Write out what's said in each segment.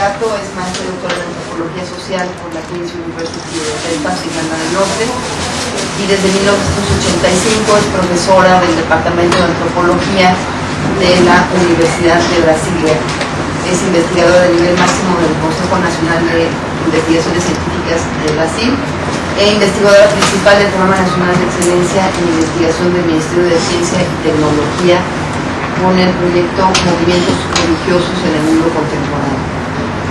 bachillerato, es maestro y doctor en antropología social por la Queen's University de Belfast, Irlanda del Norte, y desde 1985 es profesora del Departamento de Antropología de la Universidad de Brasilia. Es investigadora de nivel máximo del Consejo Nacional de Investigaciones Científicas de Brasil e investigadora principal del Programa Nacional de Excelencia en Investigación del Ministerio de Ciencia y Tecnología con el proyecto Movimientos Religiosos en el Mundo Contemporáneo.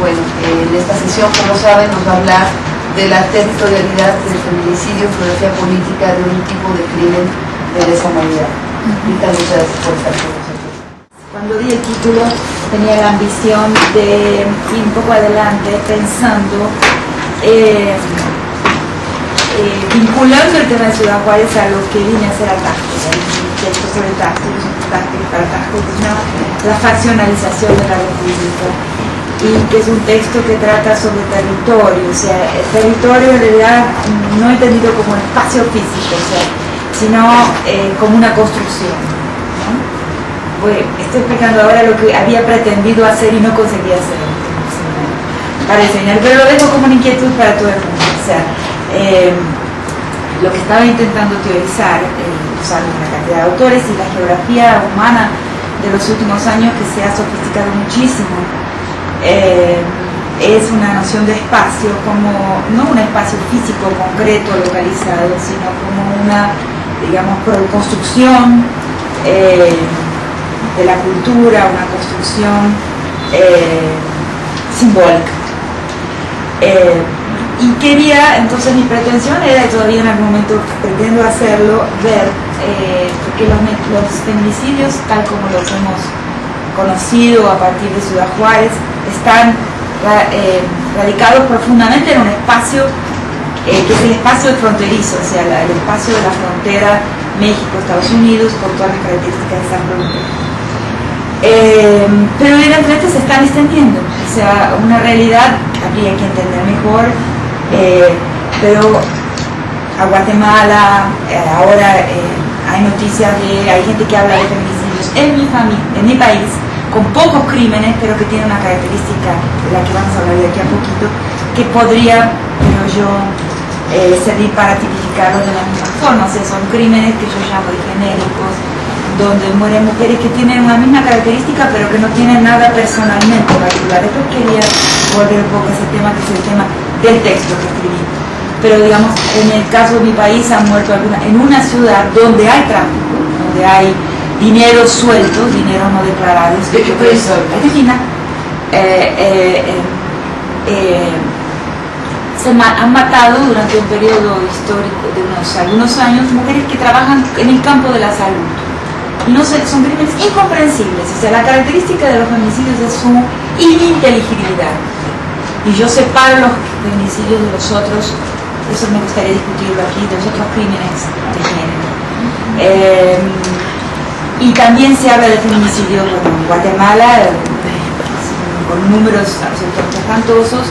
Bueno, en esta sesión, como saben, nos va a hablar de la territorialidad del feminicidio, geografía política de un tipo de crimen de lesa humanidad. Muchas gracias por estar con nosotros. Cuando di el título tenía la ambición de ir un poco adelante pensando, vinculando el tema de Ciudad Juárez a lo que vine a hacer a Tajo, el texto sobre Tajo, que es importante para Tajo, que es la faccionalización de la República, y que es un texto que trata sobre territorio, o sea, el territorio en realidad no entendido como un espacio físico, o sea, sino como una construcción, ¿no? Bueno, estoy explicando ahora lo que había pretendido hacer y no conseguía hacer para enseñar, pero lo dejo como una inquietud para todo el mundo. O sea, lo que estaba intentando teorizar, usando una cantidad de autores y la geografía humana de los últimos años, que se ha sofisticado muchísimo, es una noción de espacio como no un espacio físico concreto localizado, sino como una, digamos, construcción de la cultura, una construcción simbólica. Y quería, entonces mi pretensión era, y todavía en algún momento pretendo hacerlo, ver que los feminicidios, tal como los hemos conocido a partir de Ciudad Juárez, están radicados profundamente en un espacio que es el espacio fronterizo, o sea, el espacio de la frontera México-Estados Unidos, con todas las características de esa frontera. Pero evidentemente se están extendiendo, o sea, una realidad habría que entender mejor, pero a Guatemala ahora hay noticias hay gente que habla de feminicidios en mi país, con pocos crímenes, pero que tiene una característica de la que vamos a hablar de aquí a poquito, que podría, creo yo, servir para tipificarlo de la misma forma. O sea, son crímenes que yo llamo de genéricos, donde mueren mujeres que tienen una misma característica, pero que no tienen nada personalmente particular. Después quería volver un poco a ese tema, que es el tema del texto que escribí. Pero digamos, en el caso de mi país han muerto en una ciudad donde hay tráfico, donde hay dinero suelto, dinero no declarado. ¿De qué país son? Argentina. Han matado durante un periodo histórico de algunos años mujeres que trabajan en el campo de la salud. Y no sé, son crímenes incomprensibles. O sea, la característica de los feminicidios es su ininteligibilidad. Y yo separo los feminicidios de los otros, eso me gustaría discutirlo aquí, de los otros crímenes de género. Y también se habla de feminicidio en Guatemala, con números absolutamente espantosos.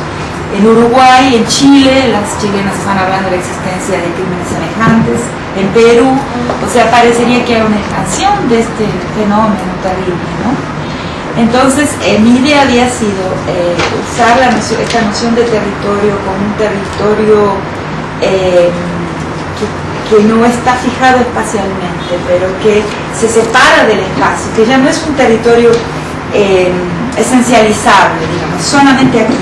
En Uruguay, en Chile, las chilenas están hablando de la existencia de crímenes semejantes. En Perú, o sea, parecería que hay una expansión de este fenómeno terrible, ¿no? Entonces, mi idea había sido usar esta noción de territorio como un territorio que no está fijado espacialmente, pero que se separa del espacio, que ya no es un territorio esencializable, digamos, solamente aquí.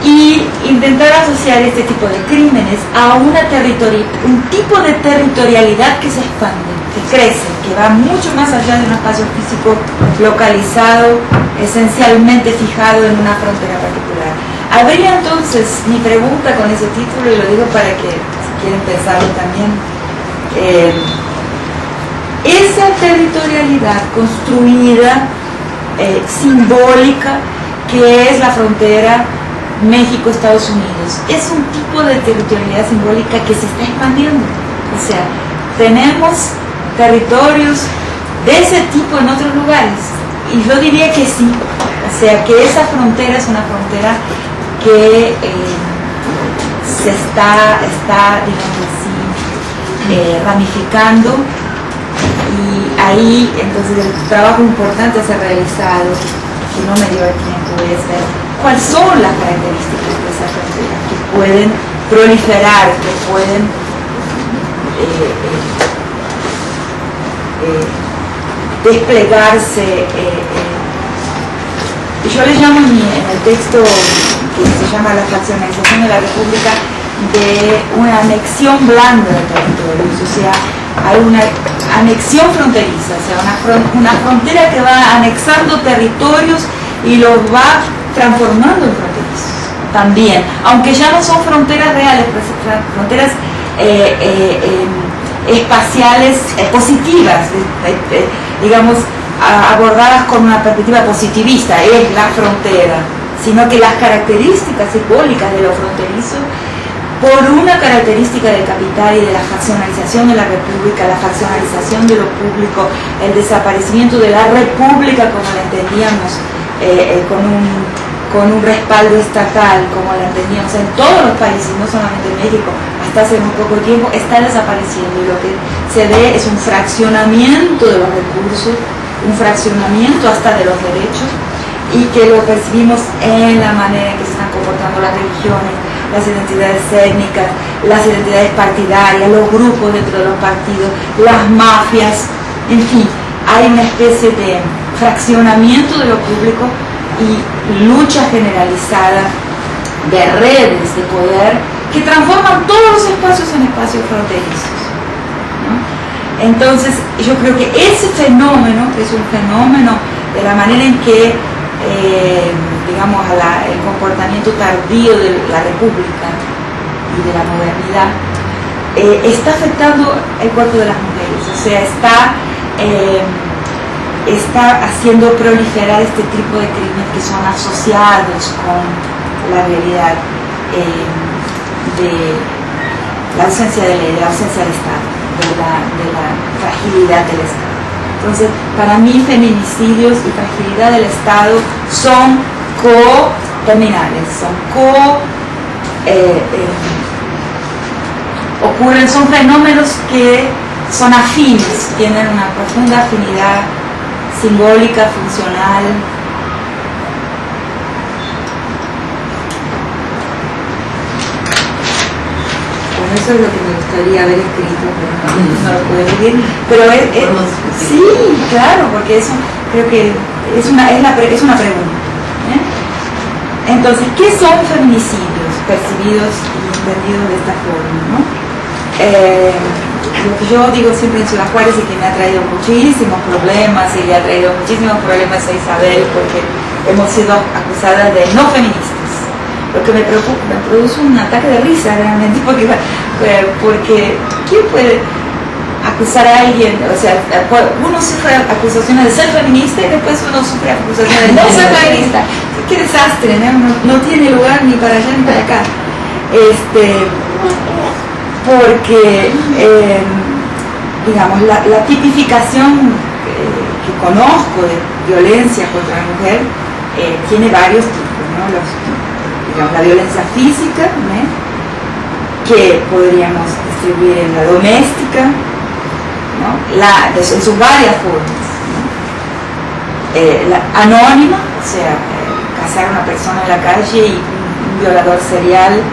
Y intentar asociar este tipo de crímenes a un tipo de territorialidad que se expande, que crece, que va mucho más allá de un espacio físico localizado, esencialmente fijado en una frontera particular. Habría entonces, mi pregunta con ese título, y lo digo para que, si quieren pensarlo también, esa territorialidad construida, simbólica, que es la frontera México-Estados Unidos, es un tipo de territorialidad simbólica que se está expandiendo. O sea, tenemos territorios de ese tipo en otros lugares, y yo diría que sí. O sea, que esa frontera es una frontera que se está digamos así, ramificando, y ahí entonces el trabajo importante a ser realizado, si no me dio el tiempo, es ver cuáles son las características de esa frontera que pueden proliferar, que pueden desplegarse. Yo le llamo en el texto que se llama La fraccionalización de la República de una anexión blanda de territorios, o sea, hay una anexión fronteriza, o sea, una frontera que va anexando territorios y los va transformando en fronterizos también, aunque ya no son fronteras reales, fronteras espaciales positivas, digamos, abordadas con una perspectiva positivista, es la frontera, sino que las características simbólicas de lo fronterizo, por una característica del capital y de la faccionalización de la república, la faccionalización de lo público, el desaparecimiento de la república como la entendíamos, con un respaldo estatal como la entendíamos en todos los países, no solamente en México, hasta hace muy poco tiempo, está desapareciendo, y lo que se ve es un fraccionamiento de los recursos, un fraccionamiento hasta de los derechos, y que lo percibimos en la manera en que se están comportando las religiones, las identidades étnicas, las identidades partidarias, los grupos dentro de los partidos, las mafias, en fin, hay una especie de fraccionamiento de lo público y lucha generalizada de redes de poder que transforman todos los espacios en espacios fronterizos, ¿no? Entonces, yo creo que ese fenómeno, que es un fenómeno de la manera en que digamos, el comportamiento tardío de la República y de la modernidad, está afectando el cuerpo de las mujeres, o sea, está haciendo proliferar este tipo de crímenes que son asociados con la realidad de la ausencia de ley, de la ausencia del Estado, de la fragilidad del Estado. Entonces, para mí, feminicidios y fragilidad del Estado son co-terminales, ocurren, son fenómenos que son afines, tienen una profunda afinidad simbólica, funcional. Bueno, eso es lo que me gustaría haber escrito, pero no lo pude escribir. Pero sí, claro, porque eso creo que es una pregunta. Entonces, ¿qué son feminicidios percibidos y entendidos de esta forma, ¿no? Lo que yo digo siempre en Ciudad Juárez y que me ha traído muchísimos problemas y le ha traído muchísimos problemas a Isabel porque hemos sido acusadas de no feministas. Lo que me preocupa, me produce un ataque de risa realmente, porque ¿quién puede acusar a alguien? O sea, uno sufre acusaciones de ser feminista y después uno sufre acusaciones de no ser feminista. Qué desastre, ¿no? No tiene lugar ni para allá ni para acá. Porque, digamos, la tipificación que conozco de violencia contra la mujer tiene varios tipos, ¿no? Digamos, la violencia física, ¿no? Que podríamos distribuir en la doméstica, ¿no? En sus varias formas, ¿no? La anónima, o sea, cazar a una persona en la calle y un violador serial,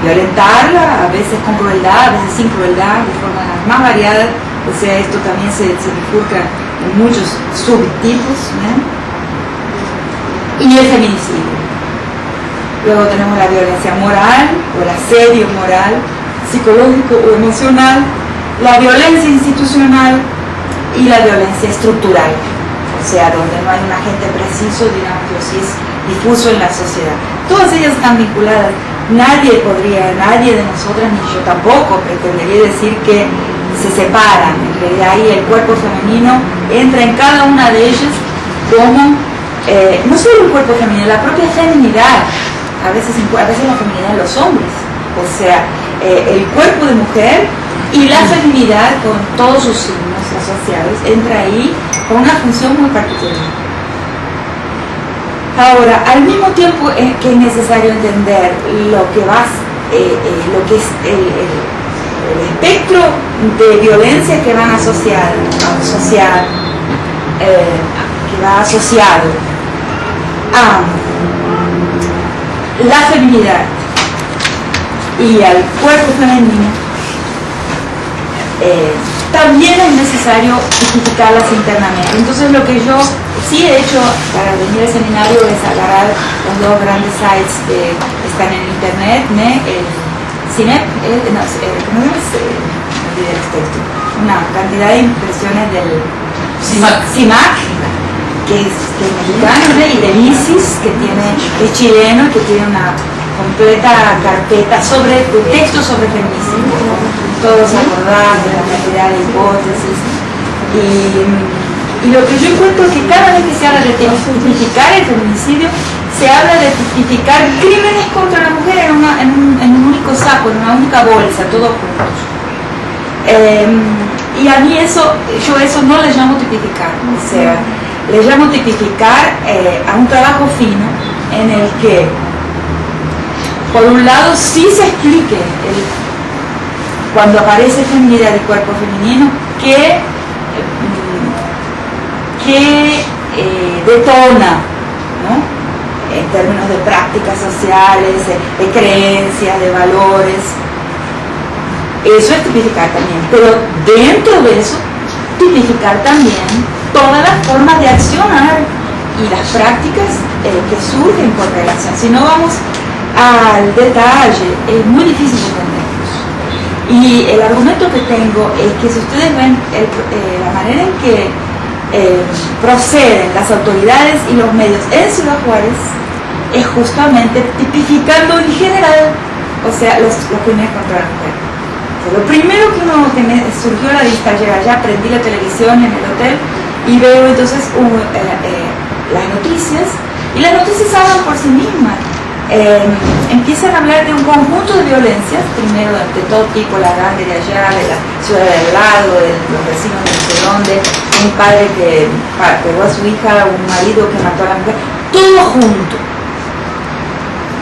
violentarla, a veces con crueldad, a veces sin crueldad, de formas más variadas. O sea, esto también se bifurca en muchos subtipos, ¿no? Y el feminicidio. Luego tenemos la violencia moral o el asedio moral, psicológico o emocional, la violencia institucional y la violencia estructural, o sea, donde no hay un agente preciso, digamos, pero sí es difuso en la sociedad. Todas ellas están vinculadas. Nadie de nosotras, ni yo tampoco, pretendería decir que se separan. En realidad ahí el cuerpo femenino entra en cada una de ellas como, no solo el cuerpo femenino, la propia feminidad, a veces la feminidad de los hombres, o sea, el cuerpo de mujer y la feminidad con todos sus signos asociados, entra ahí con una función muy particular. Ahora, al mismo tiempo es que es necesario entender lo que es el espectro de violencia que van a asociar que va asociado a la feminidad y al cuerpo femenino, también es necesario tipificarlas internamente. Entonces lo que yo sí he hecho para venir al seminario es agarrar los dos grandes sites que están en internet, el CIMEP, una cantidad de impresiones del CIMAC, que es mexicano, y de ISIS, que es chileno, que tiene una completa carpeta de textos sobre feminismo, todos abordados, la cantidad de hipótesis. Y lo que yo encuentro es que cada vez que se habla de tipificar el feminicidio, se habla de tipificar crímenes contra la mujer en un único saco, en una única bolsa, todos juntos. Y a mí yo eso no le llamo tipificar, o sea, le llamo tipificar a un trabajo fino en el que, por un lado, sí se explique cuando aparece feminidad y cuerpo femenino, que detona, ¿no?, en términos de prácticas sociales, de creencias, de valores. Eso es tipificar también, pero dentro de eso, tipificar también todas las formas de accionar y las prácticas que surgen por relación. Si no vamos al detalle, es muy difícil entenderlos. Y el argumento que tengo es que si ustedes ven la manera en que proceden las autoridades y los medios en Ciudad Juárez, es justamente tipificando en general, o sea, los crímenes contra la mujer. O sea, lo primero que me surgió a la vista ayer, allá prendí la televisión en el hotel y veo entonces las noticias, y las noticias hablan por sí mismas. Empiezan a hablar de un conjunto de violencias, primero de todo tipo, la grande de allá, de la ciudad del lado, de los vecinos de no sé dónde, un padre que pegó a su hija, un marido que mató a la mujer, todo junto.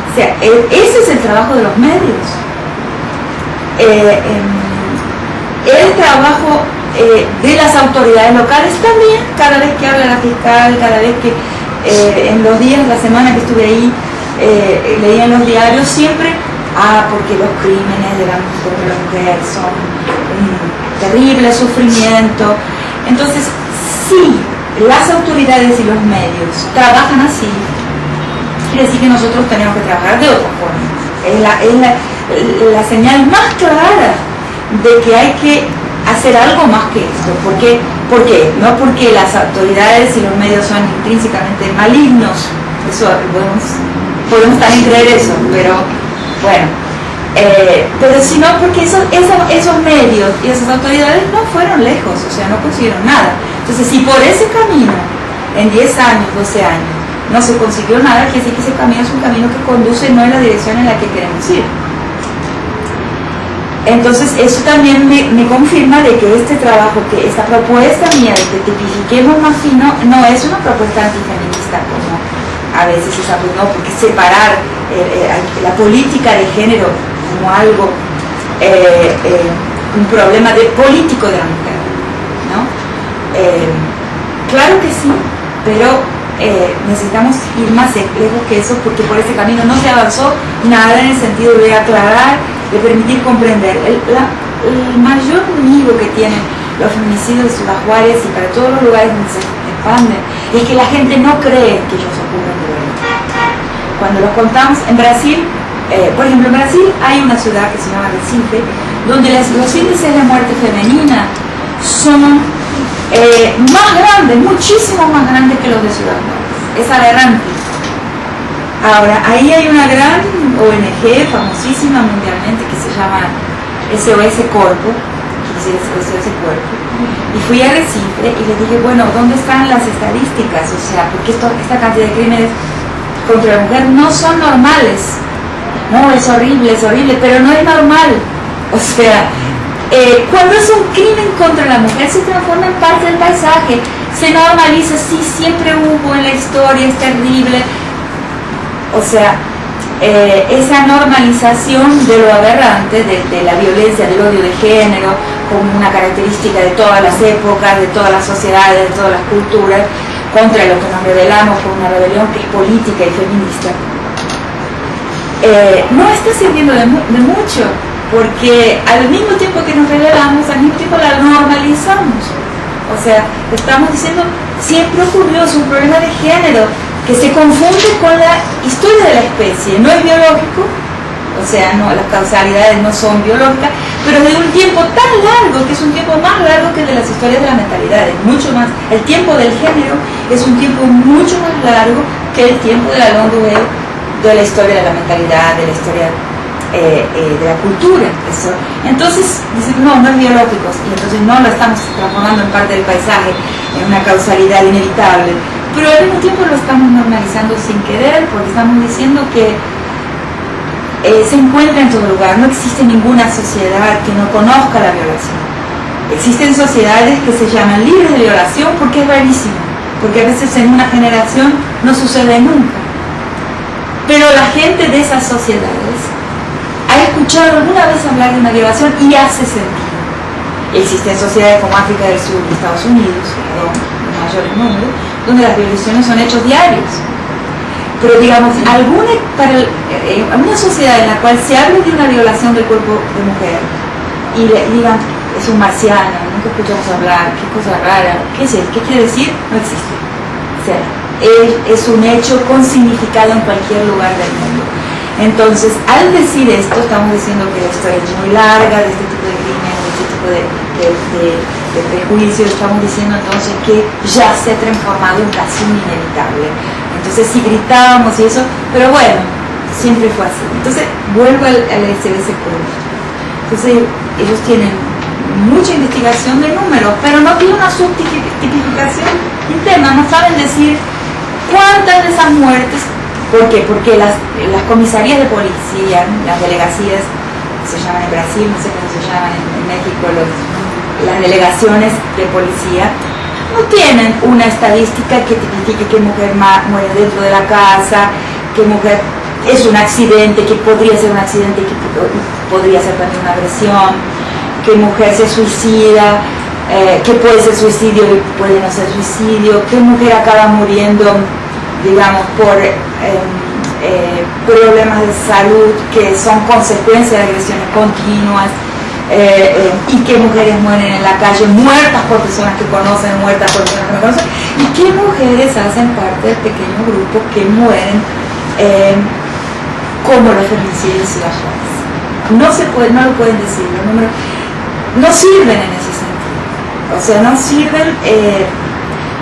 O sea, ese es el trabajo de los medios. El trabajo de las autoridades locales también, cada vez que habla la fiscal, cada vez que en los días, la semana que estuve ahí, leía en los diarios siempre, porque los crímenes de la mujer son un terrible sufrimiento. Entonces, si las autoridades y los medios trabajan así, quiere decir que nosotros tenemos que trabajar de otra forma. Es la señal más clara de que hay que hacer algo más que esto. ¿Por qué? No porque las autoridades y los medios son intrínsecamente malignos, eso podemos también creer eso, pero bueno, pero sino porque esos medios y esas autoridades no fueron lejos, o sea, no consiguieron nada. Entonces, si por ese camino, en 10 años, 12 años, no se consiguió nada, quiere decir que ese camino es un camino que conduce no en la dirección en la que queremos ir. Entonces, eso también me confirma de que este trabajo, que esta propuesta mía de que tipifiquemos más fino, no es una propuesta antifeminista, como a veces se sabe, no, porque separar la política de género como algo, un problema político de la mujer, ¿no? Claro que sí, pero necesitamos ir más lejos que eso, porque por ese camino no se avanzó nada en el sentido de aclarar, de permitir comprender. El mayor enemigo que tienen los feminicidios de Ciudad Juárez y para todos los lugares donde se expanden es que la gente no cree que ellos ocurren de verdad. Cuando los contamos en Brasil, por ejemplo, en Brasil hay una ciudad que se llama Recife, donde los índices de muerte femenina son más grandes, muchísimo más grandes que los de Ciudad Juárez. Es aberrante. Ahora, ahí hay una gran ONG famosísima mundialmente que se llama SOS Corpo, SOS Cuerpo, y fui a Recife y les dije, bueno, ¿dónde están las estadísticas? O sea, porque esta cantidad de crímenes contra la mujer no son normales. No, es horrible, pero no es normal. O sea, cuando es un crimen contra la mujer se transforma en parte del paisaje, se normaliza, sí, siempre hubo en la historia, es terrible. O sea, esa normalización de lo aberrante, de la violencia, del odio de género, como una característica de todas las épocas, de todas las sociedades, de todas las culturas, contra lo que nos rebelamos con una rebelión que es política y feminista, no está sirviendo de mucho, porque al mismo tiempo que nos rebelamos, al mismo tiempo la normalizamos. O sea, estamos diciendo, siempre ocurrió, es un problema de género que se confunde con la historia de la especie, no es biológico, o sea, no, las causalidades no son biológicas, pero de un tiempo tan largo, que es un tiempo más largo que el de las historias de la mentalidad, es mucho más, el tiempo del género es un tiempo mucho más largo que el tiempo de la longue durée de la historia de la mentalidad, de la historia de la cultura. Eso. Entonces dicen, no es biológico, y entonces no lo estamos transformando en parte del paisaje, en una causalidad inevitable, pero al mismo tiempo lo estamos normalizando sin querer, porque estamos diciendo que se encuentra en todo lugar. No existe ninguna sociedad que no conozca la violación. Existen sociedades que se llaman libres de violación porque es rarísimo, porque a veces en una generación no sucede nunca, pero la gente de esas sociedades ha escuchado alguna vez hablar de una violación y hace sentido. Existen sociedades como África del Sur y Estados Unidos, en mayor número, donde las violaciones son hechos diarios. Pero digamos, alguna sociedad en la cual se hable de una violación del cuerpo de mujer y le digan, es un marciano, nunca escuchamos hablar, qué cosa rara, ¿qué quiere decir? No existe. O sea, es un hecho con significado en cualquier lugar del mundo. Entonces, al decir esto, estamos diciendo que la historia es muy larga de este tipo de crímenes, de este tipo de prejuicios. Estamos diciendo entonces que ya se ha transformado en casi un inevitable. Entonces sí gritábamos y eso, pero bueno, siempre fue así. Entonces vuelvo al SBS Curve. Entonces ellos tienen mucha investigación de números, pero no tienen una subtipificación interna, no saben decir cuántas de esas muertes. ¿Por qué? Porque las comisarías de policía, las delegaciones, se llaman en Brasil, no sé cómo se llaman en México, las delegaciones de policía, no tienen una estadística que tipifique qué mujer muere dentro de la casa, qué mujer es un accidente, que podría ser un accidente, que podría ser también una agresión, qué mujer se suicida, qué puede ser suicidio y puede no ser suicidio, qué mujer acaba muriendo, digamos, por problemas de salud que son consecuencia de agresiones continuas, y qué mujeres mueren en la calle, muertas por personas que conocen, muertas por personas que no conocen, y qué mujeres hacen parte del pequeño grupo que mueren como los feminicidios y las muertes. No lo pueden decir, los números no sirven en ese sentido. O sea, no sirven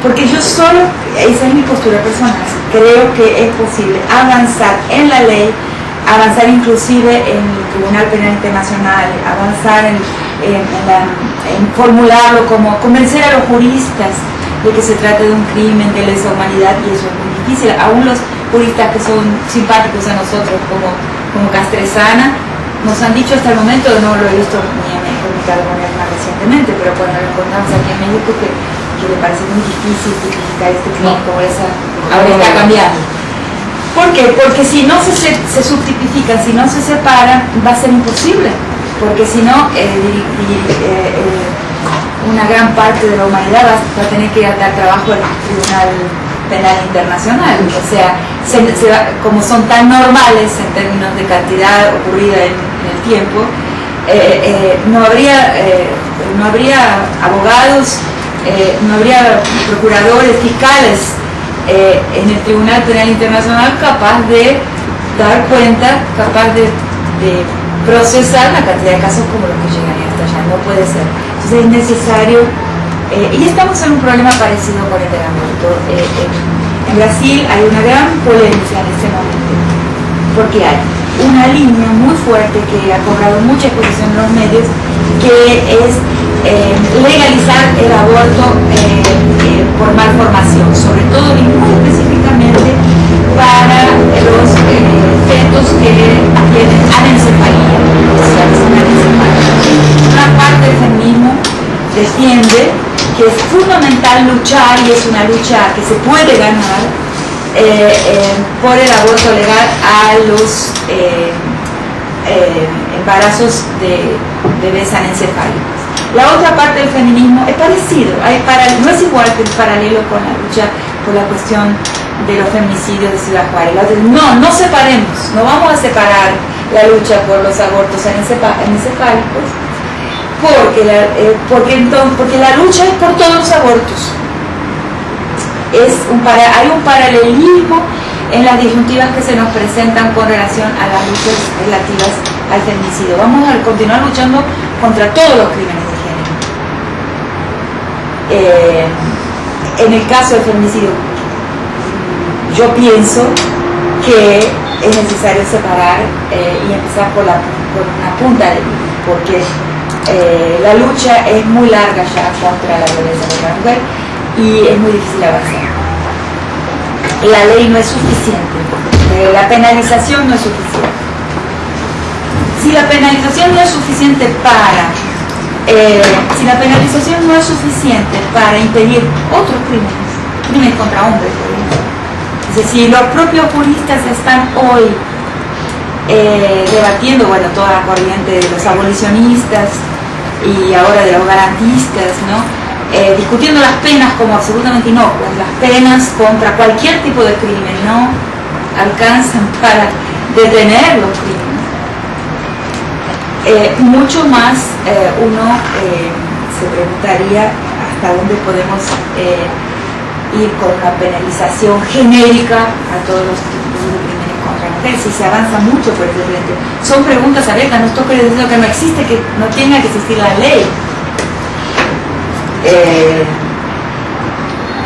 porque yo solo, esa es mi postura personal, creo que es posible avanzar en la ley, avanzar inclusive en el Tribunal Penal Internacional, avanzar en formularlo, como convencer a los juristas de que se trata de un crimen de lesa humanidad, y eso es muy difícil. Aún los juristas que son simpáticos a nosotros, como Castresana, nos han dicho hasta el momento, no lo he visto ni en California más recientemente, pero cuando lo encontramos aquí en México, que le parece muy difícil tipificar este crimen como esa, ahora está cambiando. ¿Por qué? Porque si no se subtipifican, si no se separan, va a ser imposible, porque si no, una gran parte de la humanidad va a tener que dar trabajo al Tribunal Penal Internacional. O sea, como son tan normales en términos de cantidad ocurrida en el tiempo, no habría abogados, no habría procuradores, fiscales en el Tribunal Penal Internacional capaz de dar cuenta, capaz de procesar la cantidad de casos como los que llegan hasta allá. No puede ser. Entonces es necesario, y estamos en un problema parecido con el del aborto. En Brasil hay una gran polémica en este momento, porque hay una línea muy fuerte que ha cobrado mucha exposición en los medios, que es legalizar el aborto por malformación, sobre todo y muy específicamente para los fetos que tienen anencefalía, o sea, que son anencefálicos. Una parte del feminismo defiende que es fundamental luchar, y es una lucha que se puede ganar, por el aborto legal a los embarazos de bebés anencefálicos. La otra parte del feminismo es parecido, no es igual, que es paralelo con la lucha por la cuestión de los feminicidios de Ciudad Juárez. No separemos, no vamos a separar la lucha por los abortos encefálicos, porque la lucha es por todos los abortos. Hay un paralelismo en las disyuntivas que se nos presentan con relación a las luchas relativas al feminicidio. Vamos a continuar luchando contra todos los crímenes de género. En el caso del feminicidio, yo pienso que es necesario separar y empezar por una punta del hilo, porque la lucha es muy larga ya contra la violencia contra la mujer y es muy difícil avanzar. La ley no es suficiente, la penalización no es suficiente. Si la penalización no es suficiente para impedir otros crímenes contra hombres, por ejemplo. Es decir, los propios juristas están hoy debatiendo, toda la corriente de los abolicionistas y ahora de los garantistas, ¿no? Discutiendo las penas como absolutamente inocuas. Las penas contra cualquier tipo de crimen no alcanzan para detener los crímenes. Mucho más uno se preguntaría hasta dónde podemos ir con una penalización genérica a todos los tipos de crímenes contra la mujer, si se avanza mucho por ese frente. Son preguntas abiertas, no estoy diciendo que no existe, que no tenga que existir la ley.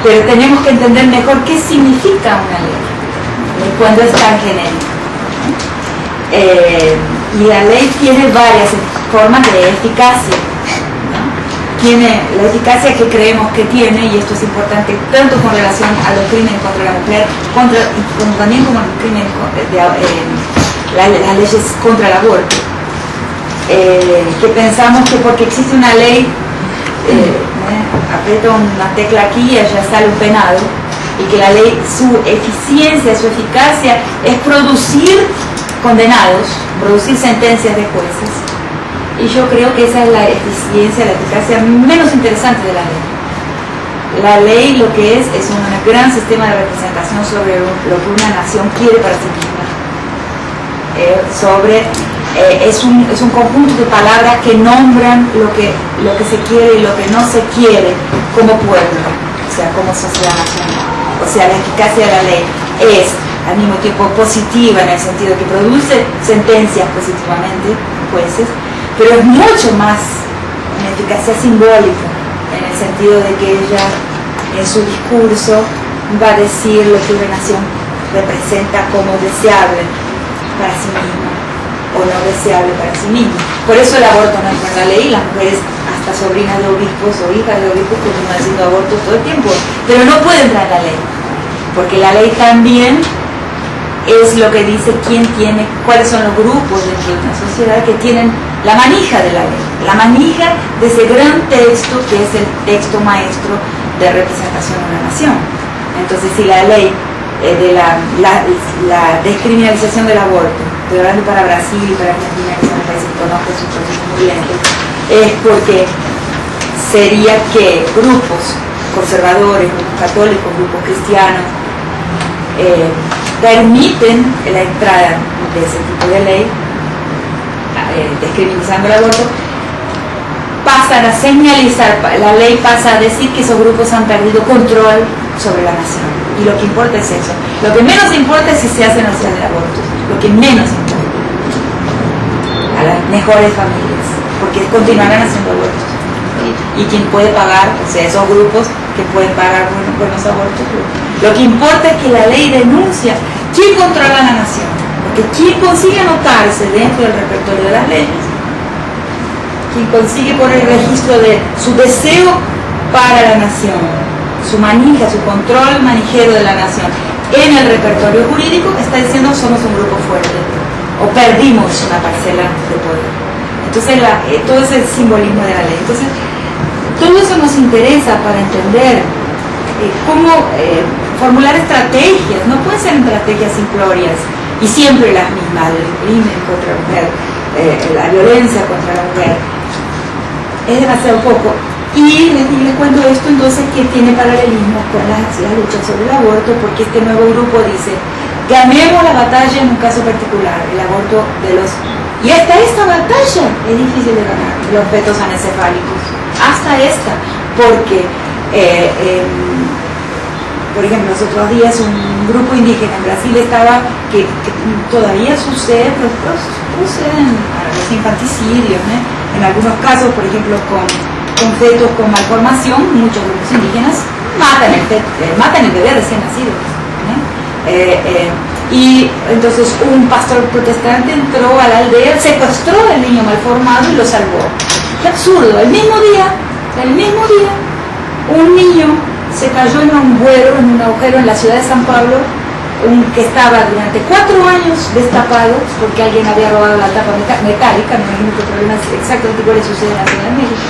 Pero tenemos que entender mejor qué significa una ley cuando es tan genérica. Y la ley tiene varias formas de eficacia, ¿no? Tiene la eficacia que creemos que tiene, y esto es importante tanto con relación a los crímenes contra la mujer, también como los crímenes las leyes contra el aborto, que pensamos que porque existe una ley, aprieto una tecla aquí y allá sale un penado, y que la ley, su eficiencia, su eficacia es producir condenados, producir sentencias de jueces. Y yo creo que esa es la eficiencia, la eficacia menos interesante de la ley. La ley lo que es un gran sistema de representación sobre lo que una nación quiere para sí misma. Es un conjunto de palabras que nombran lo que se quiere y lo que no se quiere como pueblo, o sea, como sociedad nacional. O sea, la eficacia de la ley es al mismo tiempo positiva en el sentido que produce sentencias positivamente, jueces, pero es mucho más una eficacia simbólica, en el sentido de que ella en su discurso va a decir lo que una nación representa como deseable para sí misma o no deseable para sí misma. Por eso el aborto no entra en la ley. Las mujeres, hasta sobrinas de obispos o hijas de obispos, continúan haciendo abortos todo el tiempo, pero no puede entrar en la ley, porque la ley también es lo que dice cuáles son los grupos dentro de una sociedad que tienen la manija de la ley, la manija de ese gran texto que es el texto maestro de representación de una nación. Entonces, si la ley de la descriminalización del aborto, estoy hablando para Brasil y para Argentina, que son los países que conozco sus procesos muy lentos, es porque sería que grupos conservadores, grupos católicos, grupos cristianos, permiten la entrada de ese tipo de ley, descriminalizando el aborto, pasan a señalizar, la ley pasa a decir que esos grupos han perdido control sobre la nación. Y lo que importa es eso. Lo que menos importa es si se hace o no se hace el aborto. Lo que menos importa a las mejores familias, porque continuarán haciendo abortos. Y quien puede pagar, o sea, esos grupos que pueden pagar buenos abortos, lo que importa es que la ley denuncia quién controla la nación, porque quien consigue anotarse dentro del repertorio de las leyes, quien consigue poner el registro de su deseo para la nación, su manija, su control manijero de la nación en el repertorio jurídico, está diciendo somos un grupo fuerte o perdimos una parcela de poder. Entonces todo ese simbolismo de la ley. Entonces todo eso nos interesa para entender cómo formular estrategias. No pueden ser estrategias simplorias y siempre las mismas, el crimen contra la mujer, la violencia contra la mujer. es demasiado poco. Y les cuento esto entonces que tiene paralelismo con la lucha sobre el aborto, porque este nuevo grupo dice, ganemos la batalla en un caso particular, el aborto de los... Y hasta esta batalla es difícil de ganar, los fetos anencefálicos, hasta esta, porque, por ejemplo, los otros días un grupo indígena en Brasil estaba, que todavía suceden los infanticidios, ¿eh? En algunos casos, por ejemplo, con fetos con malformación, muchos grupos indígenas matan el bebé recién nacido. Y entonces un pastor protestante entró a la aldea, secuestró al niño malformado y lo salvó. Qué absurdo, el mismo día, un niño se cayó en un agujero en la ciudad de San Pablo, que estaba durante 4 años destapado porque alguien había robado la tapa metálica. No imagino qué problema exactamente igual le sucede en la Ciudad de México.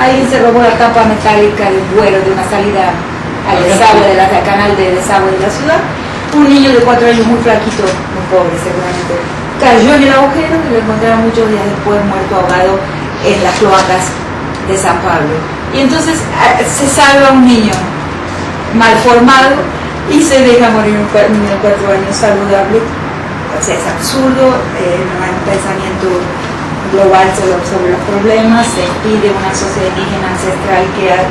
Alguien se robó la tapa metálica del vuelo de una salida al desagüe al canal de desagüe de la ciudad. Un niño de 4 años muy flaquito, muy pobre seguramente, cayó en el agujero y lo encontraron muchos días después muerto ahogado en las cloacas de San Pablo. Y entonces se salva un niño malformado y se deja morir un niño de 4 años saludable. O sea, es absurdo, no hay un pensamiento global sobre los problemas. Se pide una sociedad indígena ancestral que ha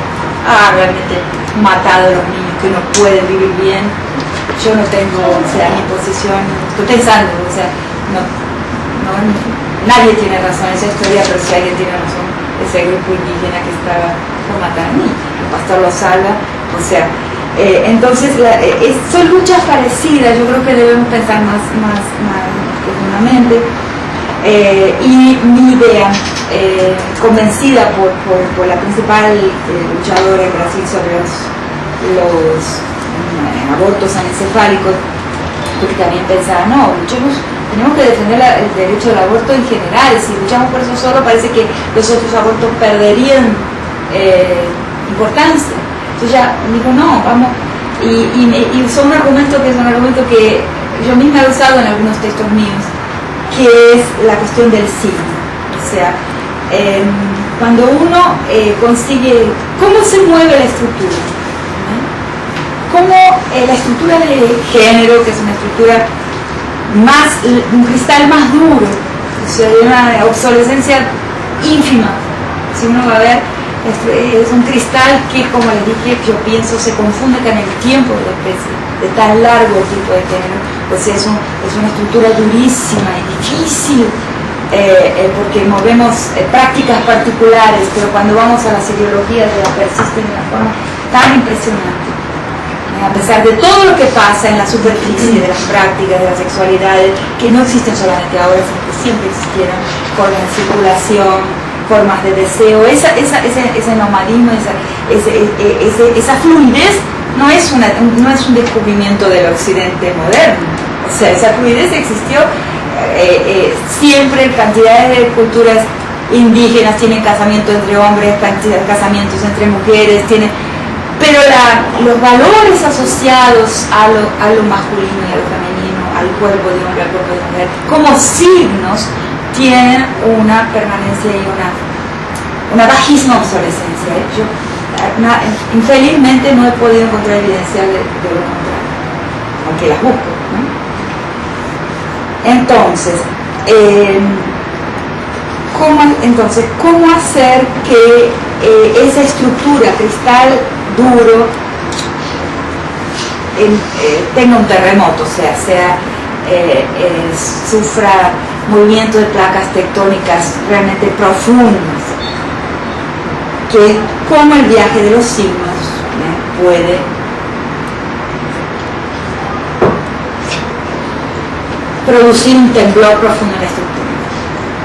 realmente matado a los niños que no pueden vivir bien. Yo no tengo, o sea, mi posición, estoy pensando, o sea, nadie tiene razón en esa historia, pero si alguien tiene razón, ese grupo indígena que estaba por matar a mí, el pastor lo salva, o sea, entonces son luchas parecidas. Yo creo que debemos pensar más profundamente, y mi idea, convencida por la principal luchadora en Brasil sobre los abortos anencefálicos, porque también pensaba, no, tenemos que defender el derecho al aborto en general. Si luchamos por eso solo, parece que los otros abortos perderían importancia. Entonces ya dijo, no, vamos, y usó un argumento que yo misma he usado en algunos textos míos, que es la cuestión del signo. O sea, cuando uno consigue, ¿cómo se mueve la estructura? Cómo la estructura de género, que es una estructura un cristal más duro, o sea, de una obsolescencia ínfima. Si uno va a ver, es un cristal que, como les dije, yo pienso se confunde con el tiempo de la especie, de tan largo tipo de género. O sea, es una estructura durísima y difícil, porque movemos prácticas particulares, pero cuando vamos a las ideologías persisten de una forma tan impresionante. A pesar de todo lo que pasa en la superficie de las prácticas, de las sexualidades, que no existen solamente ahora, sino que siempre existieron, formas de circulación, formas de deseo, ese nomadismo, esa fluidez no es un descubrimiento del occidente moderno. O sea, esa fluidez existió siempre. Cantidades de culturas indígenas tienen casamiento entre hombres, casamientos entre mujeres, pero los valores asociados a lo masculino y a lo femenino, al cuerpo de hombre, al cuerpo de mujer, como signos, tienen una permanencia y una bajísima obsolescencia. Yo infelizmente no he podido encontrar evidencia de lo contrario, aunque las busco, ¿no? Entonces, ¿cómo hacer que esa estructura cristal duro tenga un terremoto, o sea, sufra movimientos de placas tectónicas realmente profundas, que como el viaje de los signos puede producir un temblor profundo en la estructura,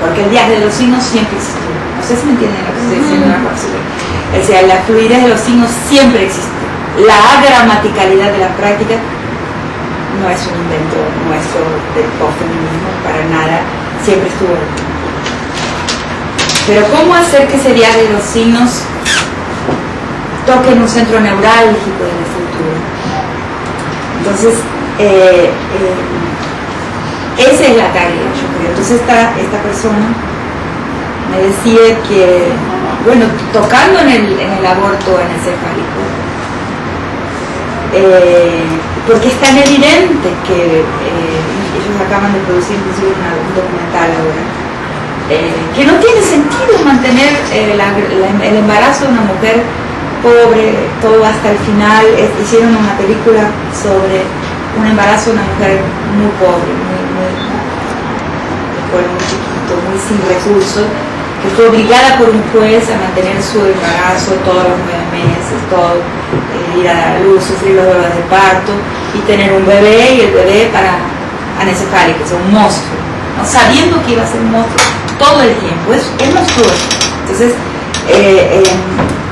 porque el viaje de los signos siempre existió. No sé si me entienden lo que estoy diciendo. O sea, la fluidez de los signos siempre existe. La agramaticalidad de la práctica no es un invento nuestro del postfeminismo, para nada, siempre estuvo. Pero ¿cómo hacer que ese viaje de los signos toque en un centro neurálgico de la estructura? Entonces, esa es la tarea, yo creo. Entonces esta persona me decía que bueno, tocando en el aborto encefálico, porque es tan evidente que ellos acaban de producir inclusive un documental ahora, que no tiene sentido mantener el embarazo de una mujer pobre, todo hasta el final. Hicieron una película sobre un embarazo de una mujer muy pobre, muy chiquito, muy sin recursos, que fue obligada por un juez a mantener su embarazo todos los 9 meses, todo, ir a la luz, sufrir los dolores de parto y tener un bebé, y el bebé para anencefálico, o sea, un monstruo, ¿no? Sabiendo que iba a ser un monstruo todo el tiempo, es monstruoso. Entonces,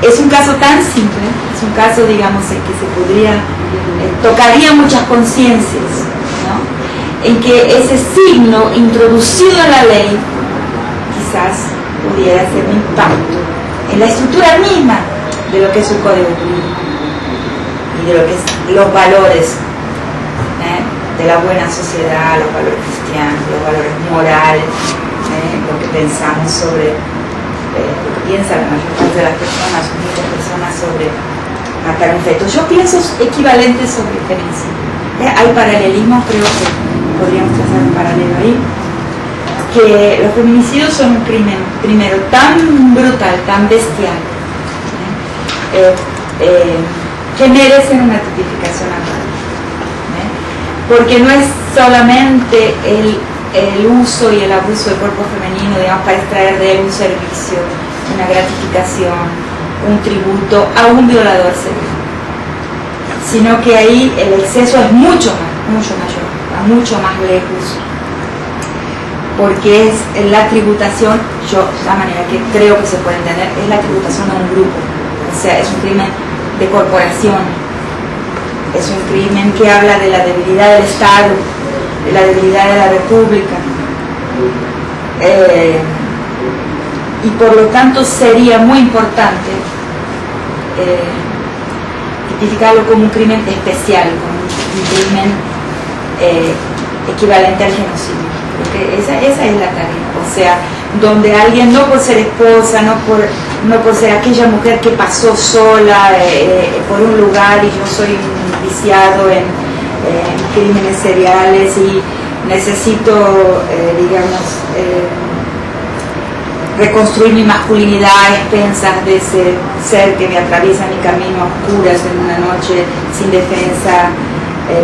es un caso tan simple, es un caso, digamos, en que se podría, tocaría muchas conciencias, ¿no? En que ese signo introducido en la ley quizás pudiera hacer un impacto en la estructura misma de lo que es el código jurídico y de lo que es los valores de la buena sociedad, los valores cristianos, los valores morales, lo que pensamos sobre, lo que piensa la mayor parte de las personas, muchas personas sobre matar un feto. Yo pienso equivalentes sobre el femicidio. Hay paralelismos, creo que podríamos trazar un paralelo ahí, que los feminicidios son un crimen, primero, tan brutal, tan bestial, que merecen una tipificación actual, porque no es solamente el uso y el abuso del cuerpo femenino, digamos, para extraer de él un servicio, una gratificación, un tributo a un violador serial, sino que ahí el exceso es mucho mayor, va mucho más lejos, porque es la tributación, la manera que creo que se puede entender, es la tributación a un grupo, o sea, es un crimen de corporación, es un crimen que habla de la debilidad del Estado, de la debilidad de la República, y por lo tanto sería muy importante tipificarlo como un crimen especial, como un crimen equivalente al genocidio. Porque esa es la tarea, o sea, donde alguien, no por ser esposa, no por ser aquella mujer que pasó sola por un lugar, y yo soy un viciado en crímenes seriales y necesito, reconstruir mi masculinidad a expensas de ese ser que me atraviesa mi camino a oscuras en una noche sin defensa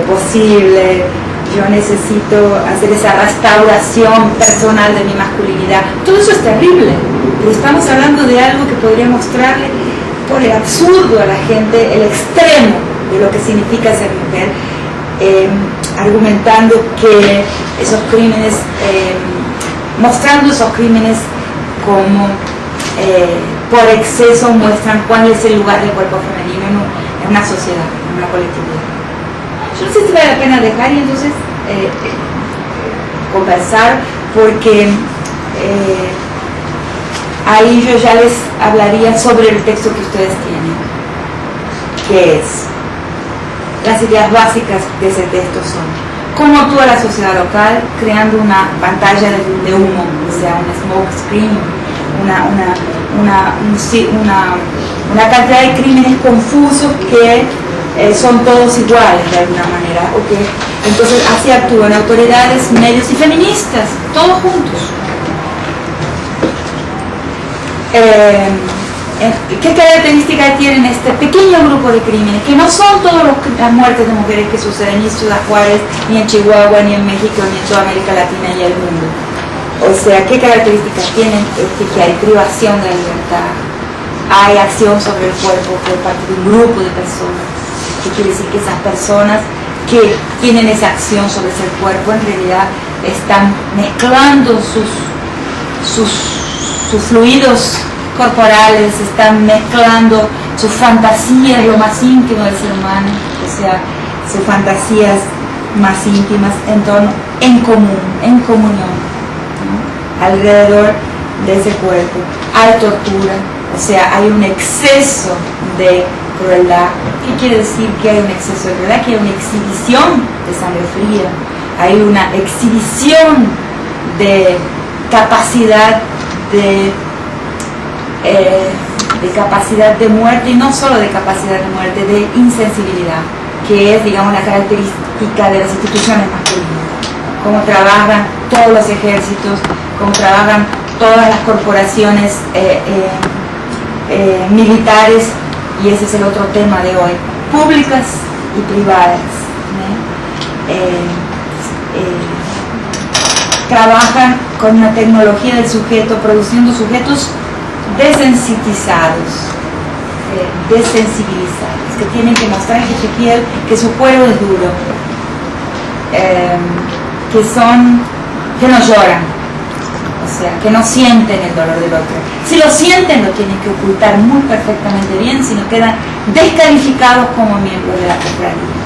posible. Yo necesito hacer esa restauración personal de mi masculinidad. Todo eso es terrible, pero estamos hablando de algo que podría mostrarle por el absurdo a la gente, el extremo de lo que significa ser mujer, argumentando que esos crímenes, mostrando esos crímenes como por exceso muestran cuál es el lugar del cuerpo femenino en una sociedad, en una colectividad. Yo no sé si vale la pena dejar y entonces conversar, porque ahí yo ya les hablaría sobre el texto que ustedes tienen, que es, las ideas básicas de ese texto son cómo actúa la sociedad local creando una pantalla de humo, o sea, un smoke screen, una cantidad de crímenes confusos que son todos iguales de alguna manera, okay. Entonces así actúan autoridades, medios y feministas, todos juntos. ¿Qué características tienen este pequeño grupo de crímenes? Que no son todas las muertes de mujeres que suceden ni en Ciudad Juárez, ni en Chihuahua, ni en México, ni en toda América Latina y el mundo. O sea, ¿qué características tienen? Que hay privación de la libertad, hay acción sobre el cuerpo por parte de un grupo de personas. ¿Qué quiere decir? Que esas personas que tienen esa acción sobre ese cuerpo en realidad están mezclando sus fluidos corporales, están mezclando sus fantasías, lo más íntimo del ser humano, o sea, sus fantasías más íntimas en común, en comunión, ¿no? Alrededor de ese cuerpo. Hay tortura, o sea, hay un exceso de crueldad. ¿Qué quiere decir que hay un exceso de crueldad? Que hay una exhibición de sangre fría, hay una exhibición de capacidad de de capacidad de muerte, y no solo de capacidad de muerte, de insensibilidad, que es, digamos, la característica de las instituciones masculinas. Cómo trabajan todos los ejércitos, cómo trabajan todas las corporaciones militares, y ese es el otro tema de hoy, públicas y privadas. Trabajan con una tecnología del sujeto, produciendo sujetos desensitizados, desensibilizados, que tienen que mostrar que su piel, que su cuero es duro, que no lloran, o sea, que no sienten el dolor del otro. Si lo sienten, lo tienen que ocultar muy perfectamente bien, si no quedan descalificados como miembros de la cofradía.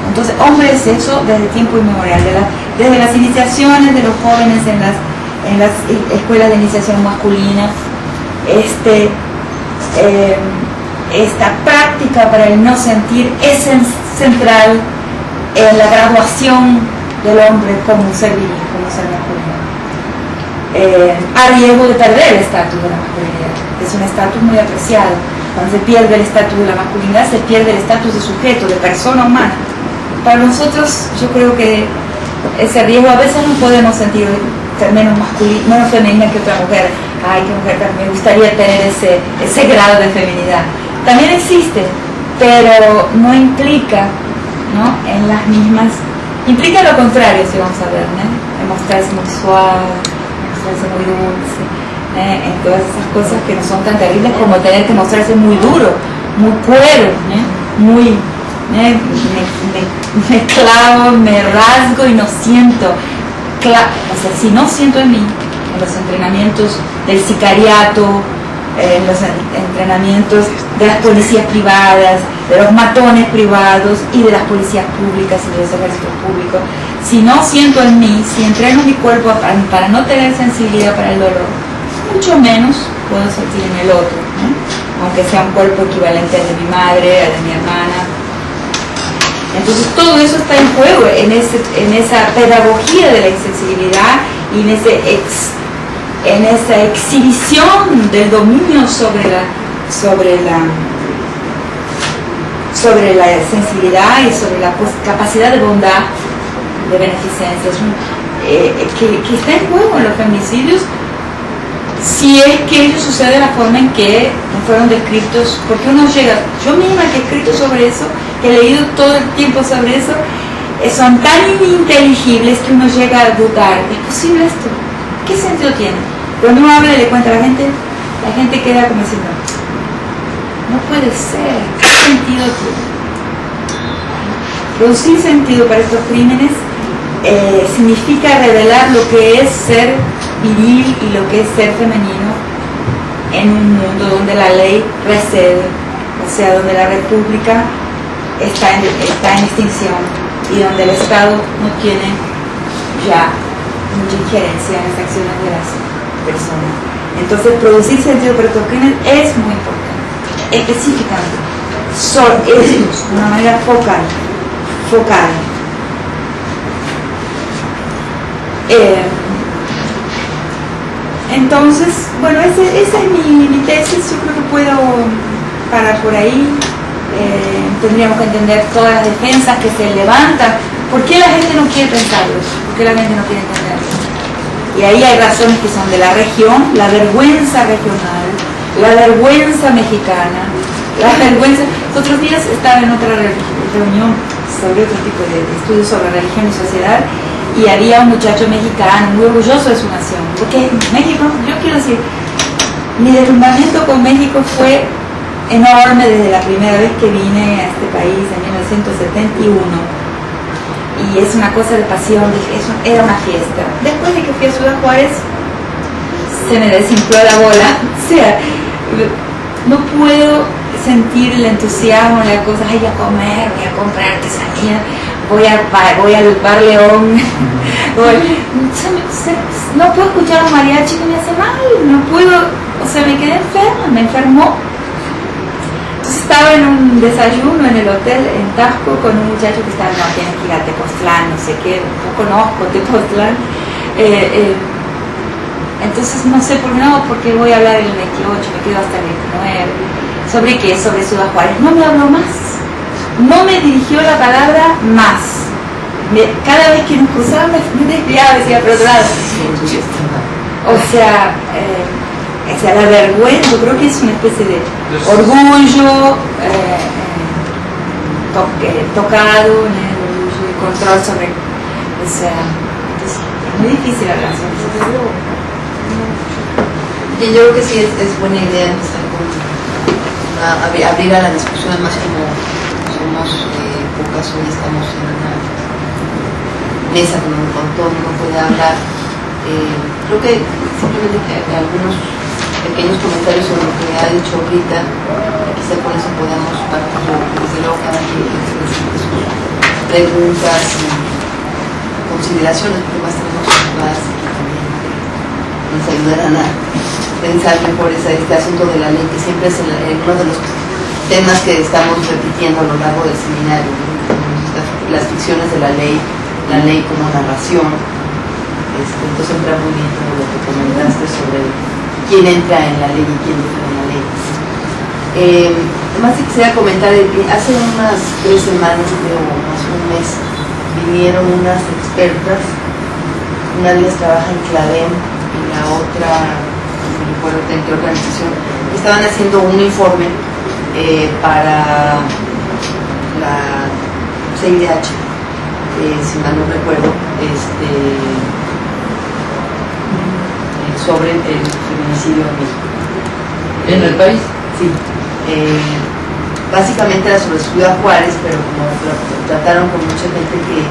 Entonces, hombre es eso desde tiempo inmemorial, desde las iniciaciones de los jóvenes en las escuelas de iniciación masculina, esta práctica para el no sentir es central en la graduación del hombre como un ser vivo, como un ser masculino. A riesgo de perder el estatus de la masculinidad. Es un estatus muy apreciado. Cuando se pierde el estatus de la masculinidad, se pierde el estatus de sujeto, de persona humana. Para nosotros, yo creo que ese riesgo, a veces no podemos sentir menos femenina que otra mujer. Ay, qué mujer, me gustaría tener ese grado de feminidad. También existe, pero no implica, ¿no?, en las mismas, implica lo contrario, si vamos a ver, ¿no?, en mostrarse muy suave, mostrarse muy dulce, en todas esas cosas que no son tan terribles como tener que mostrarse muy duro, muy cuero, muy, me clavo, me rasgo y no siento, o sea, si no siento en mí, en los entrenamientos del sicariato, en los entrenamientos de las policías privadas, de los matones privados y de las policías públicas y de los ejércitos públicos, si no siento en mí, si entreno mi cuerpo para no tener sensibilidad para el dolor, mucho menos puedo sentir en el otro, ¿no?, aunque sea un cuerpo equivalente al de mi madre, al de mi hermana. Entonces todo eso está en juego en esa pedagogía de la insensibilidad y en esa exhibición del dominio sobre la sensibilidad y sobre la capacidad de bondad, de beneficencia, que está en juego en los feminicidios, si es que ello sucede de la forma en que fueron descritos, porque uno llega, yo misma que he escrito sobre eso, que he leído todo el tiempo sobre eso, son tan ininteligibles que uno llega a dudar, ¿es posible esto? ¿Qué sentido tiene? Cuando uno habla y le cuenta a la gente queda como diciendo, no puede ser, ¿qué sentido tiene? Producir sentido para estos crímenes significa revelar lo que es ser viril y lo que es ser femenino en un mundo donde la ley recede, o sea, donde la república está en extinción y donde el Estado no tiene ya mucha injerencia en las acciones de las personas. Entonces, producir sentido para estos crímenes es muy importante, específicamente, de una manera focal. Entonces, bueno, esa es mi tesis. Yo creo que puedo parar por ahí. Tendríamos que entender todas las defensas que se levantan. ¿Por qué la gente no quiere pensarlo? ¿Por qué la gente no quiere entenderlo? Y ahí hay razones que son de la región, la vergüenza regional, la vergüenza mexicana, la vergüenza. Los otros días estaba en otra reunión sobre otro tipo de estudios sobre religión y sociedad, y había un muchacho mexicano muy orgulloso de su nación, porque México, yo quiero decir, mi derrumbamiento con México fue enorme desde la primera vez que vine a este país en 1971, y es una cosa de pasión, era una fiesta. Después de que fui a Ciudad Juárez, se me desinfló la bola, o sea, no puedo sentir el entusiasmo, la cosa, ay, a comer, voy a comprar artesanía, voy al Bar León, no puedo escuchar a un mariachi que me hace mal, no puedo, o sea, me quedé enferma, me enfermó. Entonces estaba en un desayuno en el hotel en Tasco con un muchacho que estaba, no, tienes que ir a Tepoztlán, no sé qué, no conozco Tepoztlán, Entonces no sé por qué no, porque voy a hablar el 28, me quedo hasta el 29. ¿Sobre qué? Sobre Ciudad Juárez. No me habló más. No me dirigió la palabra más. Cada vez que nos cruzábamos me desviaba, decía por otro lado. O sea, la vergüenza, yo creo que es una especie de orgullo tocado, orgullo y control sobre. O sea, es muy difícil hablar sobre eso. Y yo creo que sí es buena idea empezar con abrir a la discusión, más como somos pocas, hoy estamos en una mesa con todo el mundo puede hablar. Creo que simplemente que algunos pequeños comentarios sobre lo que ha dicho ahorita, quizá con eso podamos partir, desde luego cada quien sus preguntas y consideraciones, porque más tenemos más que también nos ayudarán a pensar mejor este asunto de la ley, que siempre es uno de los temas que estamos repitiendo a lo largo del seminario, ¿no? Las ficciones de la ley como narración. Entonces entra muy bien todo lo que comentaste sobre quién entra en la ley y quién entra en la ley. Además quisiera comentar, hace unas 3 semanas, creo, más un mes, vinieron unas expertas, una de ellas trabaja en Clavem y la otra, no recuerdo en qué organización, estaban haciendo un informe para la CIDH, si mal no recuerdo, sobre el feminicidio en México. ¿En el país? Sí. Básicamente era sobre Ciudad Juárez, pero como trataron con mucha gente que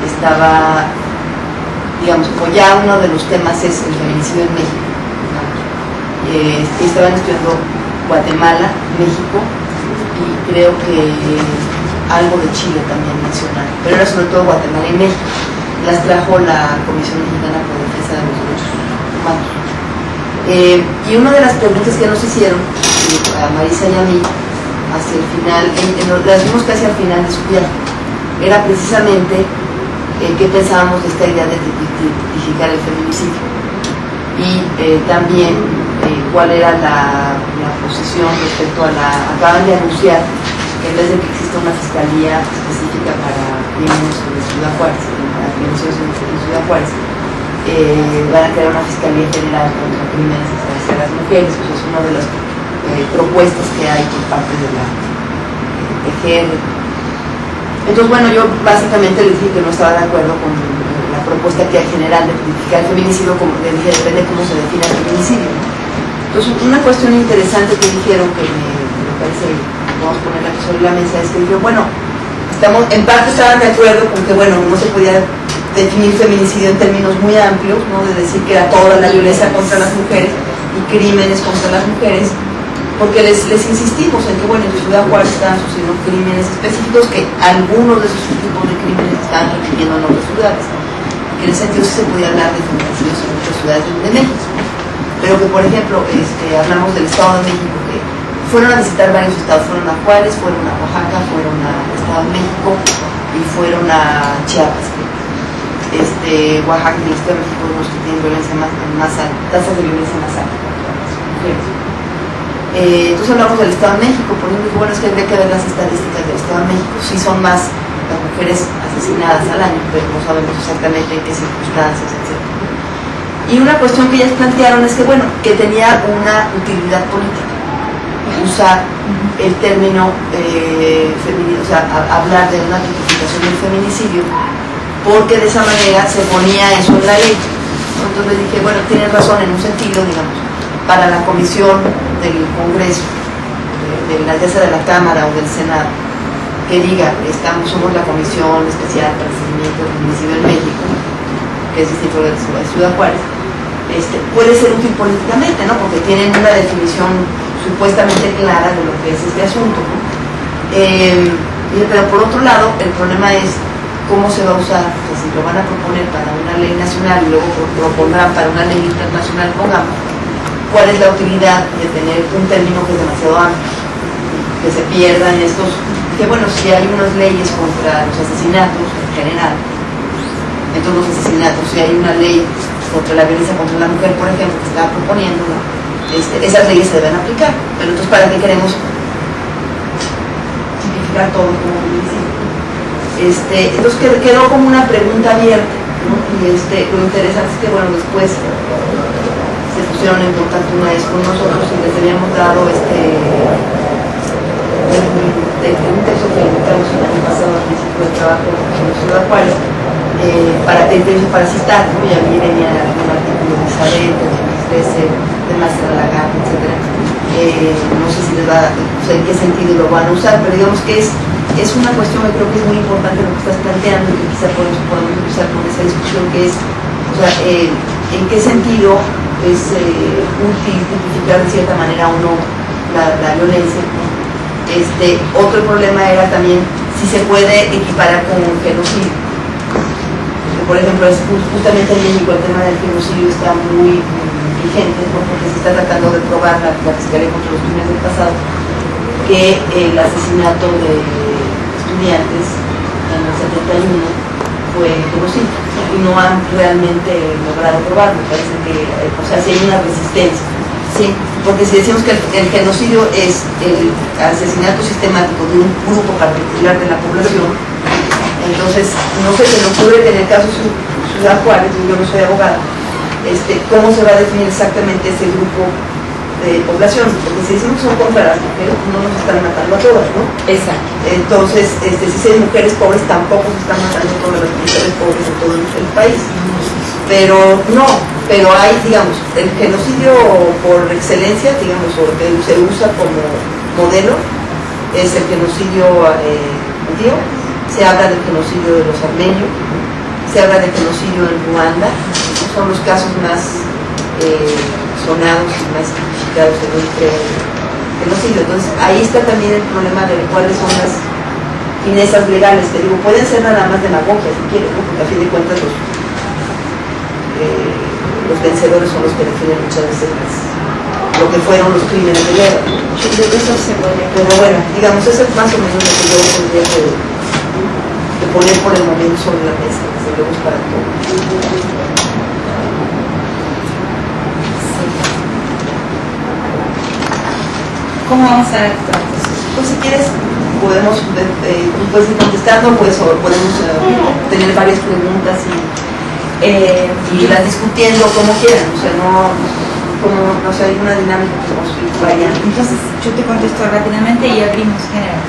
estaba, digamos, como ya uno de los temas es el feminicidio en México. Estaban estudiando Guatemala, México y creo que algo de Chile también mencionaron, pero era sobre todo Guatemala y México. Las trajo la Comisión Mexicana por Defensa de los Derechos Humanos. Y una de las preguntas que nos hicieron a Marisa y a mí hacia el final, las vimos casi al final de su viaje, era precisamente qué pensábamos de esta idea de tipificar el feminicidio y también cuál era la posición respecto a acaban de anunciar que en vez de que exista una fiscalía específica para crímenes de Ciudad Juárez, para crímenes de Ciudad Juárez, van a crear una fiscalía general contra crímenes hacia las mujeres, pues es una de las propuestas que hay por parte de la PGR. Entonces, bueno, yo básicamente le dije que no estaba de acuerdo con la propuesta que hay general de tipificar el feminicidio, como le dije, depende cómo se define el feminicidio. Entonces, una cuestión interesante que dijeron, que me parece, vamos a poner aquí sobre la mesa, es que dijeron, bueno, en parte estaban de acuerdo con que, bueno, no se podía definir feminicidio en términos muy amplios, ¿no? De decir que era toda la violencia contra las mujeres y crímenes contra las mujeres, porque les insistimos en que, bueno, en Ciudad Juárez estaban sucediendo crímenes específicos, que algunos de esos tipos de crímenes estaban repitiendo en otras ciudades, que en ese sentido sí se podía hablar de feminicidios en muchas ciudades de México, pero que, por ejemplo, hablamos del Estado de México, que fueron a visitar varios estados, fueron a Juárez, fueron a Oaxaca, fueron al Estado de México y fueron a Chiapas. Oaxaca y el Estado de México los que tienen violencia más alta, tasas de violencia más altas contra las mujeres. Entonces hablamos del Estado de México, por ejemplo, bueno, es que habría que ver las estadísticas del Estado de México, sí son más las mujeres asesinadas al año, pero no sabemos exactamente en qué circunstancias, etc. Y una cuestión que ellas plantearon es que, bueno, que tenía una utilidad política usar el término feminicidio, o sea, hablar de una tipificación del feminicidio, porque de esa manera se ponía eso en la ley. Entonces le dije, bueno, tienes razón en un sentido, digamos, para la comisión del Congreso, ya sea de la Cámara o del Senado, que diga, somos la Comisión Especial para el Seguimiento del Feminicidio en México, que es distinto de la Ciudad Juárez, puede ser útil políticamente, ¿no? Porque tienen una definición supuestamente clara de lo que es este asunto, ¿no? Pero por otro lado, el problema es cómo se va a usar, pues si lo van a proponer para una ley nacional y luego propondrán para una ley internacional, pongamos, cuál es la utilidad de tener un término que es demasiado amplio, que se pierdan estos, que bueno, si hay unas leyes contra los asesinatos en general, entonces los asesinatos, si hay una ley contra la violencia contra la mujer, por ejemplo, que estaba proponiendo, ¿no? Esas leyes se deben aplicar. Pero entonces, ¿para qué queremos simplificar todo como municipio? Entonces quedó como una pregunta abierta, ¿no? Y lo interesante es que, bueno, después se pusieron en contacto una vez con nosotros y les habíamos dado un texto que editamos el año pasado al principio de trabajo en Ciudad Juárez, para citar, ¿no? Y a mí venía un artículo de Isabel, de Maestra Lagarde, etc. No sé si les va a, o sea, en qué sentido lo van a usar, pero digamos que es una cuestión que creo que es muy importante lo que estás planteando, y que quizá por eso podemos empezar con esa discusión, que es, o sea, en qué sentido es útil tipificar de cierta manera o no la violencia, ¿no? Otro problema era también si se puede equiparar con un genocidio. Por ejemplo, justamente en México el tema del genocidio está muy vigente, ¿no? Porque se está tratando de probar la Fiscalía contra los Crímenes del Pasado que el asesinato de estudiantes en el 71 fue genocidio y no han realmente logrado probarlo. Parece que, o sea, si hay una resistencia, ¿sí? Porque si decimos que el genocidio es el asesinato sistemático de un grupo particular de la población, entonces no se me ocurre que en el caso de Ciudad Juárez, yo no soy abogada, cómo se va a definir exactamente ese grupo de población, porque si decimos que son contra las mujeres, no nos están matando a todas, ¿no? Exacto. Entonces, si hay mujeres pobres, tampoco se están matando a todas las mujeres pobres en todo el país. Pero no, pero hay, digamos, el genocidio por excelencia, digamos, o que se usa como modelo, es el genocidio judío. Se habla del genocidio de los armenios, se habla del genocidio en Ruanda, son los casos más sonados y más criticados en nuestro genocidio. Entonces ahí está también el problema de cuáles son las finezas legales, que digo, pueden ser nada más demagogia si quieren, ¿no? Porque a fin de cuentas los vencedores son los que definen muchas veces lo que fueron los crímenes de guerra. Eso se puede. Pero bueno, digamos, eso es más o menos lo que yo tendría de poner por el momento sobre la mesa, desde luego es para todo. ¿Cómo vamos a actuar? Pues si quieres, podemos puedes ir contestando, pues, o podemos tener varias preguntas y las discutiendo como quieran, o sea, no sé, hay una dinámica que vamos a ir variando. Entonces, yo te contesto rápidamente y abrimos general.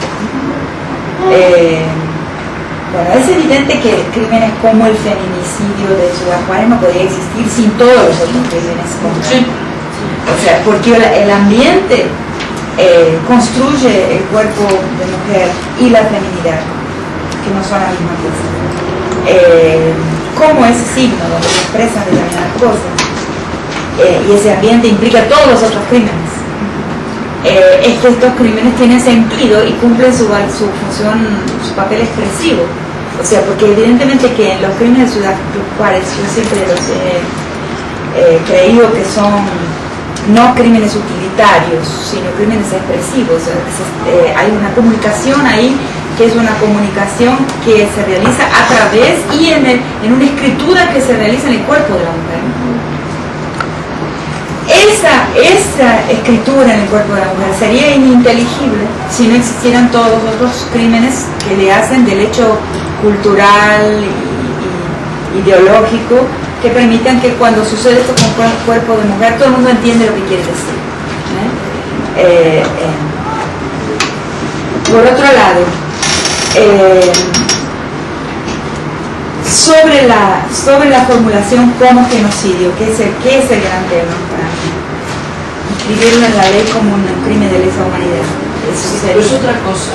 Bueno, es evidente que crímenes como el feminicidio de Ciudad Juárez no podría existir sin todos los otros crímenes. Sí. O sea, porque el ambiente construye el cuerpo de mujer y la feminidad, que no son la misma cosa. Como ese signo donde se expresan determinadas cosas, y ese ambiente implica todos los otros crímenes. Es que estos crímenes tienen sentido y cumplen su función, su papel expresivo. O sea, porque evidentemente que en los crímenes de Ciudad Juárez yo siempre los he creído que son no crímenes utilitarios, sino crímenes expresivos. Hay una comunicación ahí que es una comunicación que se realiza a través y en una escritura que se realiza en el cuerpo de la mujer. Esa escritura en el cuerpo de la mujer sería ininteligible si no existieran todos los otros crímenes que le hacen del hecho cultural y ideológico que permitan que cuando sucede esto con el cuerpo de mujer todo el mundo entiende lo que quiere decir. Por otro lado, sobre la formulación como genocidio, que es el gran tema para mí. Inscribirlo en la ley como un crimen de lesa humanidad. Eso sería. Pero es otra cosa.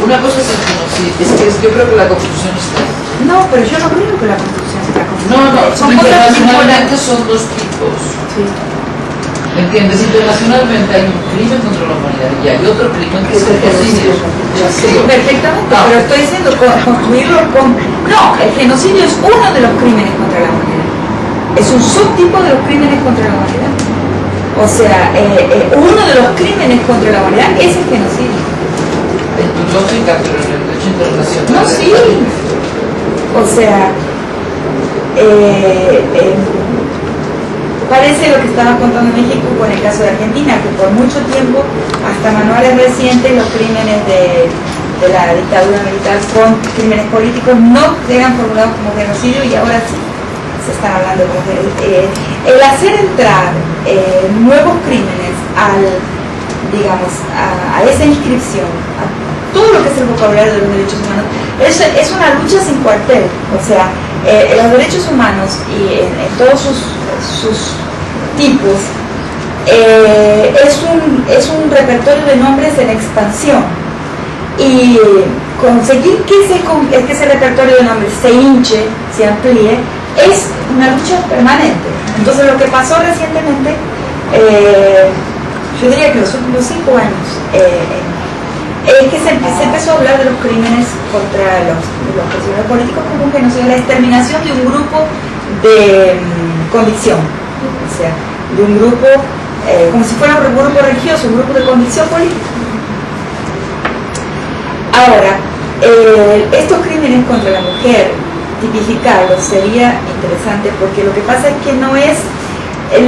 Una cosa es el genocidio, es que yo creo que la Constitución está. No, pero yo no creo que la Constitución está No, son cosas internacionalmente son dos tipos. Sí. ¿Entiendes? Internacionalmente hay un crimen contra la humanidad y hay otro crimen que es el genocidio. Perfectamente, pero estoy diciendo construirlo con... No, el genocidio es uno de los crímenes contra la humanidad. Es un subtipo de los crímenes contra la humanidad. O sea, uno de los crímenes contra la humanidad es el genocidio. En tu lógica, pero en el derecho internacional. No, sí. O sea, parece lo que estaba contando México con el caso de Argentina, que por mucho tiempo, hasta manuales recientes, los crímenes de la dictadura militar con crímenes políticos no eran formulados como genocidio, y ahora sí se están hablando como genocidio. El hacer entrar nuevos crímenes digamos, a esa inscripción, a todo lo que es el vocabulario de los derechos humanos, es una lucha sin cuartel. O sea, los derechos humanos y en todos sus tipos es un repertorio de nombres en expansión, y conseguir que ese repertorio de nombres se hinche, se amplíe, es una lucha permanente. Entonces, lo que pasó recientemente, yo diría que los últimos 5 años, es que se empezó a hablar de los crímenes contra los prisioneros políticos como un genocidio, la exterminación de un grupo de convicción, o sea, de un grupo, como si fuera un grupo religioso, un grupo de convicción política. Ahora, estos crímenes contra la mujer, tipificarlos sería interesante, porque lo que pasa es que no es,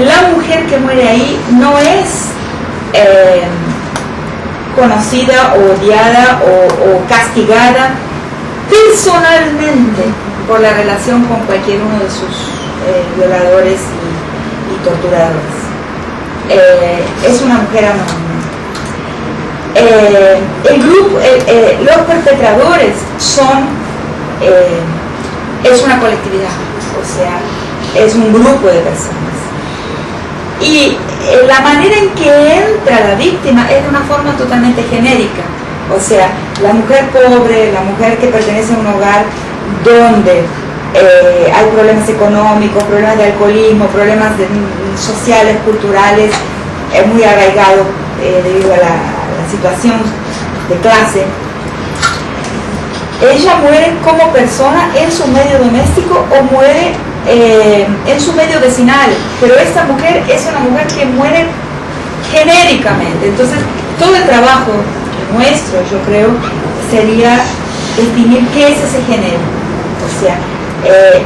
la mujer que muere ahí no es conocida o odiada o castigada personalmente por la relación con cualquier uno de sus violadores y torturadores. Es una mujer anónima. Los perpetradores es una colectividad, o sea, es un grupo de personas. Y la manera en que entra la víctima es de una forma totalmente genérica. O sea, la mujer pobre, la mujer que pertenece a un hogar donde hay problemas económicos, problemas de alcoholismo, problemas sociales, culturales, muy arraigados debido a la situación de clase. Ella muere como persona en su medio doméstico o muere en su medio vecinal, pero esta mujer es una mujer que muere genéricamente. Entonces, todo el trabajo nuestro, yo creo, sería definir qué es ese genérico, o sea,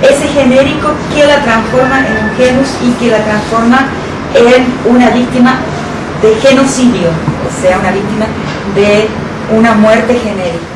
ese genérico que la transforma en un genus y que la transforma en una víctima de genocidio, o sea, una víctima de una muerte genérica.